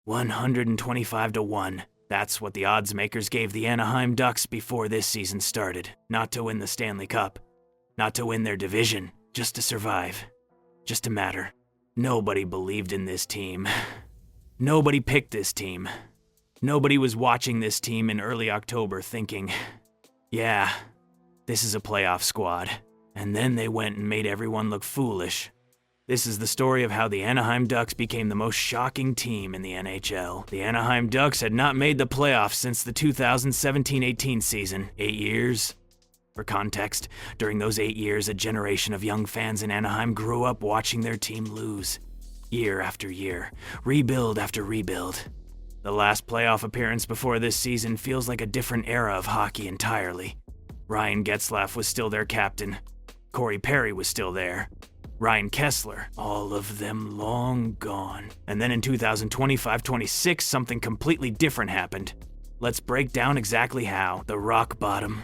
125-1. That's what the oddsmakers gave the Anaheim Ducks before this season started. Not to win the Stanley Cup. Not to win their division. Just to survive. Just to matter. Nobody believed in this team. Nobody picked this team. Nobody was watching this team in early October thinking, yeah, this is a playoff squad. And then they went and made everyone look foolish. This is the story of how the Anaheim Ducks became the most shocking team in the NHL. The Anaheim Ducks had not made the playoffs since the 2017-18 season. 8 years? For context, during those 8 years, a generation of young fans in Anaheim grew up watching their team lose. Year after year, rebuild after rebuild. The last playoff appearance before this season feels like a different era of hockey entirely. Ryan Getzlaf was still their captain. Corey Perry was still there. Ryan Kesler, all of them long gone. And then in 2025-26, something completely different happened. Let's break down exactly how. The rock bottom.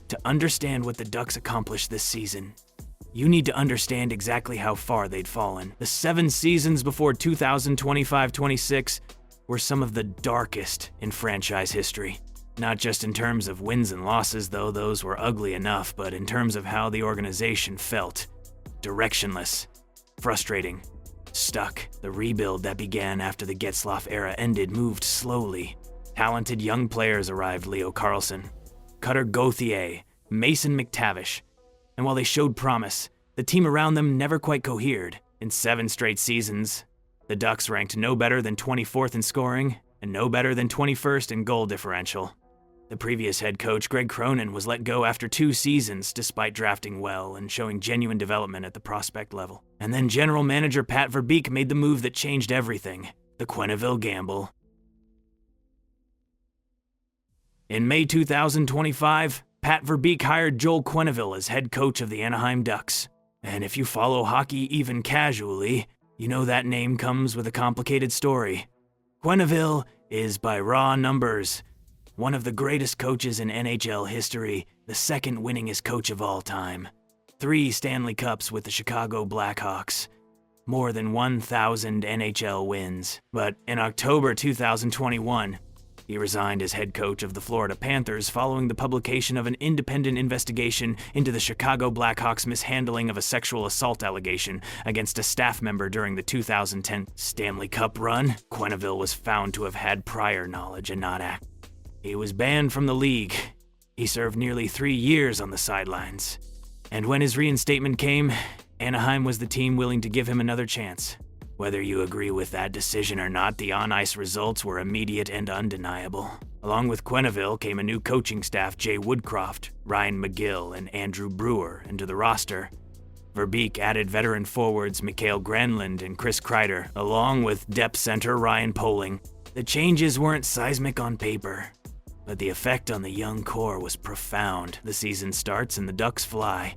To understand what the Ducks accomplished this season, you need to understand exactly how far they'd fallen. The 7 seasons before 2025-26 were some of the darkest in franchise history. Not just in terms of wins and losses, though those were ugly enough, but in terms of how the organization felt. Directionless, frustrating, stuck. The rebuild that began after the Getzlaf era ended moved slowly. Talented young players arrived: Leo Carlsson, Cutter Gauthier, Mason McTavish. And while they showed promise, the team around them never quite cohered. In 7 straight seasons, the Ducks ranked no better than 24th in scoring and no better than 21st in goal differential. The previous head coach, Greg Cronin, was let go after 2 seasons despite drafting well and showing genuine development at the prospect level. And then general manager Pat Verbeek made the move that changed everything: the Quenneville gamble. In May 2025, Pat Verbeek hired Joel Quenneville as head coach of the Anaheim Ducks. And if you follow hockey even casually, you know that name comes with a complicated story. Quenneville is, by raw numbers, one of the greatest coaches in NHL history, the second winningest coach of all time. 3 Stanley Cups with the Chicago Blackhawks. More than 1,000 NHL wins. But in October 2021, he resigned as head coach of the Florida Panthers following the publication of an independent investigation into the Chicago Blackhawks' mishandling of a sexual assault allegation against a staff member during the 2010 Stanley Cup run. Quenneville was found to have had prior knowledge and not act. He was banned from the league. He served nearly 3 years on the sidelines. And when his reinstatement came, Anaheim was the team willing to give him another chance. Whether you agree with that decision or not, the on-ice results were immediate and undeniable. Along with Quenneville came a new coaching staff: Jay Woodcroft, Ryan McGill, and Andrew Brewer into the roster. Verbeek added veteran forwards Mikael Granlund and Chris Kreider, along with depth center Ryan Poling. The changes weren't seismic on paper, but the effect on the young core was profound. The season starts and the Ducks fly.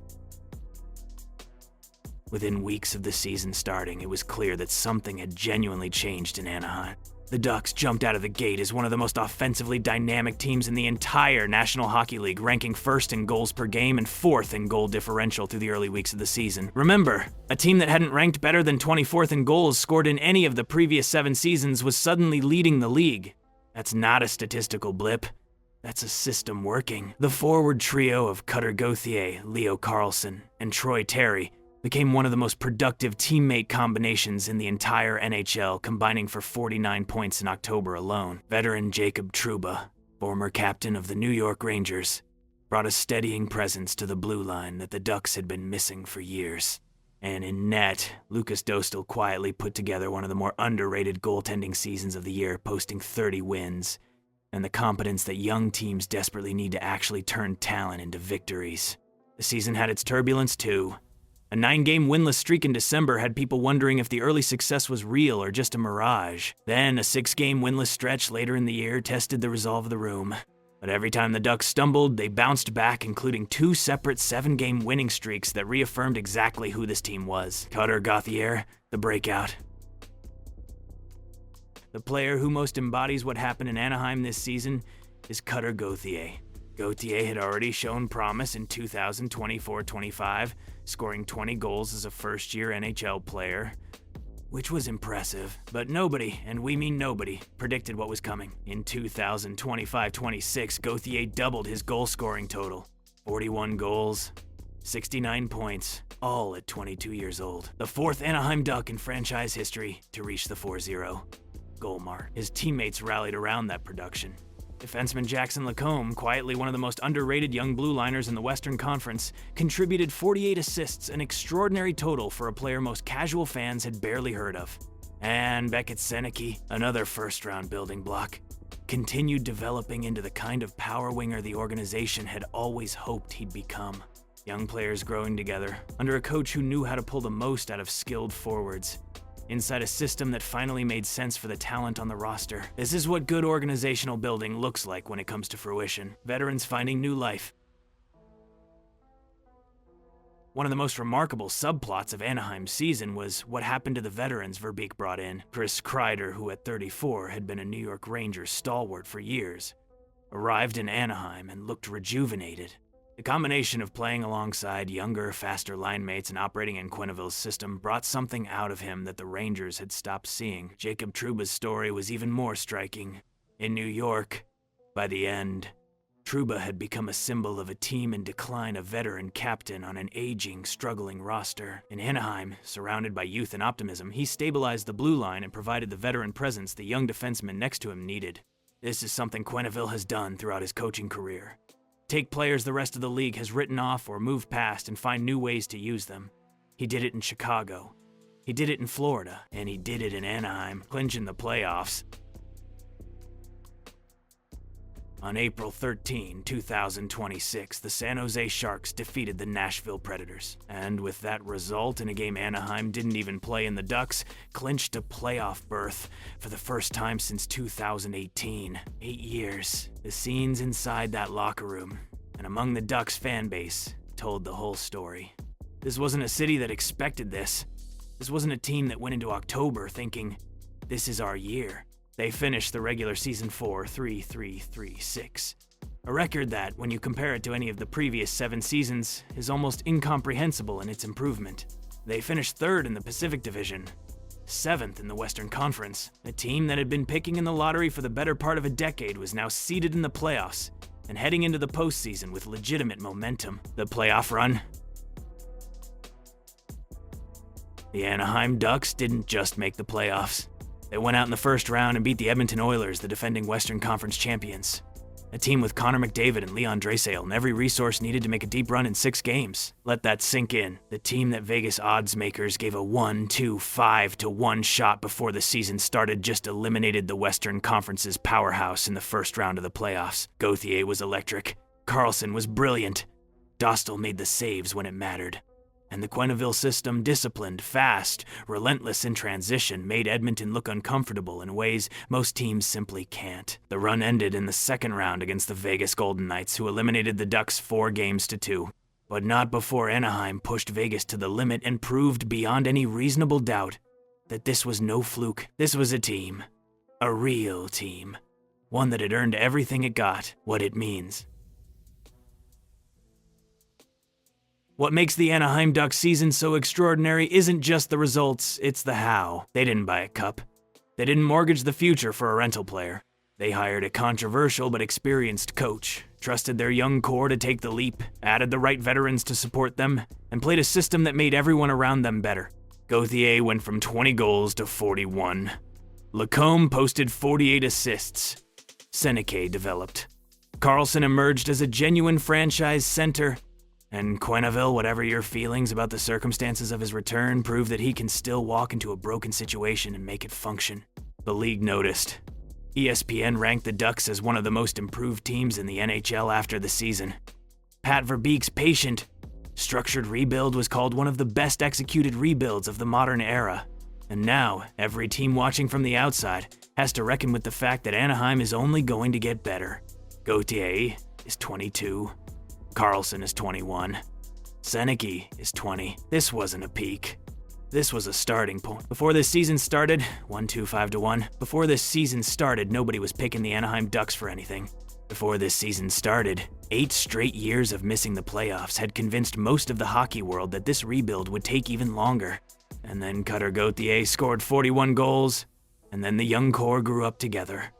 Within weeks of the season starting, it was clear that something had genuinely changed in Anaheim. The Ducks jumped out of the gate as one of the most offensively dynamic teams in the entire National Hockey League, ranking 1st in goals per game and 4th in goal differential through the early weeks of the season. Remember, a team that hadn't ranked better than 24th in goals scored in any of the previous 7 seasons was suddenly leading the league. That's not a statistical blip. That's a system working. The forward trio of Cutter Gauthier, Leo Carlsson, and Troy Terry became one of the most productive teammate combinations in the entire NHL, combining for 49 points in October alone. Veteran Jacob Trouba, former captain of the New York Rangers, brought a steadying presence to the blue line that the Ducks had been missing for years. And in net, Lucas Dostal quietly put together one of the more underrated goaltending seasons of the year, posting 30 wins, and the competence that young teams desperately need to actually turn talent into victories. The season had its turbulence too. A 9-game winless streak in December had people wondering if the early success was real or just a mirage. Then a 6-game winless stretch later in the year tested the resolve of the room. But every time the Ducks stumbled, they bounced back, including 2 separate 7-game winning streaks that reaffirmed exactly who this team was. Cutter Gauthier, the breakout. The player who most embodies what happened in Anaheim this season is Cutter Gauthier. Gauthier had already shown promise in 2024-25, scoring 20 goals as a first-year NHL player. which was impressive. But nobody, and we mean nobody, predicted what was coming. In 2025-26, Gauthier doubled his goal-scoring total. 41 goals, 69 points, all at 22 years old. The fourth Anaheim Duck in franchise history to reach the 4-0 goal mark. His teammates rallied around that production. Defenseman Jackson Lacombe, quietly one of the most underrated young blue liners in the Western Conference, contributed 48 assists, an extraordinary total for a player most casual fans had barely heard of. And Beckett Seneke, another first-round building block, continued developing into the kind of power winger the organization had always hoped he'd become. Young players growing together, under a coach who knew how to pull the most out of skilled forwards, inside a system that finally made sense for the talent on the roster. This is what good organizational building looks like when it comes to fruition. Veterans finding new life. One of the most remarkable subplots of Anaheim's season was what happened to the veterans Verbeek brought in. Chris Kreider, who at 34 had been a New York Rangers stalwart for years, arrived in Anaheim and looked rejuvenated. The combination of playing alongside younger, faster line mates and operating in Quenneville's system brought something out of him that the Rangers had stopped seeing. Jacob Trouba's story was even more striking. In New York, by the end, Trouba had become a symbol of a team in decline, a veteran captain on an aging, struggling roster. In Anaheim, surrounded by youth and optimism, he stabilized the blue line and provided the veteran presence the young defenseman next to him needed. This is something Quenneville has done throughout his coaching career. Take players the rest of the league has written off or moved past and find new ways to use them. He did it in Chicago. He did it in Florida. And he did it in Anaheim, clinching the playoffs. On April 13, 2026, the San Jose Sharks defeated the Nashville Predators. And with that result in a game Anaheim didn't even play in, the Ducks clinched a playoff berth for the first time since 2018. 8 years. The scenes inside that locker room and among the Ducks fan base told the whole story. This wasn't a city that expected this. This wasn't a team that went into October thinking, this is our year. They finished the regular season 4-3-3-3-6. A record that, when you compare it to any of the previous 7 seasons, is almost incomprehensible in its improvement. They finished 3rd in the Pacific Division, 7th in the Western Conference. A team that had been picking in the lottery for the better part of a decade was now seated in the playoffs and heading into the postseason with legitimate momentum. The playoff run. The Anaheim Ducks didn't just make the playoffs. They went out in the first round and beat the Edmonton Oilers, the defending Western Conference champions. A team with Connor McDavid and Leon Draisaitl and every resource needed to make a deep run in 6 games. Let that sink in. The team that Vegas oddsmakers gave a 1-2-5-1 shot before the season started just eliminated the Western Conference's powerhouse in the first round of the playoffs. Gauthier was electric. Carlson was brilliant. Dostal made the saves when it mattered. And the Quenneville system, disciplined, fast, relentless in transition, made Edmonton look uncomfortable in ways most teams simply can't. The run ended in the second round against the Vegas Golden Knights, who eliminated the Ducks 4-2. But not before Anaheim pushed Vegas to the limit and proved beyond any reasonable doubt that this was no fluke. This was a team. A real team. One that had earned everything it got, what it means. What makes the Anaheim Ducks season so extraordinary isn't just the results, it's the how. They didn't buy a cup. They didn't mortgage the future for a rental player. They hired a controversial but experienced coach, trusted their young core to take the leap, added the right veterans to support them, and played a system that made everyone around them better. Gauthier went from 20 goals to 41. Lacombe posted 48 assists. Seneke developed. Carlson emerged as a genuine franchise center. And Quenneville, whatever your feelings about the circumstances of his return, prove that he can still walk into a broken situation and make it function. The league noticed. ESPN ranked the Ducks as one of the most improved teams in the NHL after the season. Pat Verbeek's patient, structured rebuild was called one of the best executed rebuilds of the modern era. And now, every team watching from the outside has to reckon with the fact that Anaheim is only going to get better. Gauthier is 22. Carlson is 21. Seneke is 20. This wasn't a peak. This was a starting point. Before this season started, 1-2-5-1. Before this season started, nobody was picking the Anaheim Ducks for anything. Before this season started, 8 straight years of missing the playoffs had convinced most of the hockey world that this rebuild would take even longer. And then Cutter Gauthier scored 41 goals, and then the young core grew up together.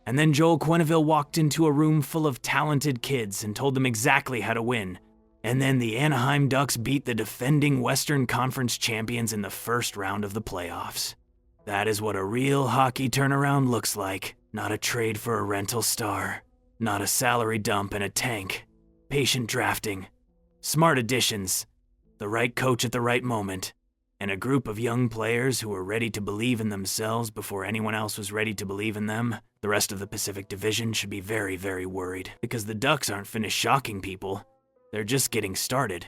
And then Joel Quenneville walked into a room full of talented kids and told them exactly how to win. And then the Anaheim Ducks beat the defending Western Conference champions in the first round of the playoffs. That is what a real hockey turnaround looks like. Not a trade for a rental star. Not a salary dump and a tank. Patient drafting. Smart additions. The right coach at the right moment. And a group of young players who were ready to believe in themselves before anyone else was ready to believe in them. The rest of the Pacific Division should be very, very worried, because the Ducks aren't finished shocking people. They're just getting started.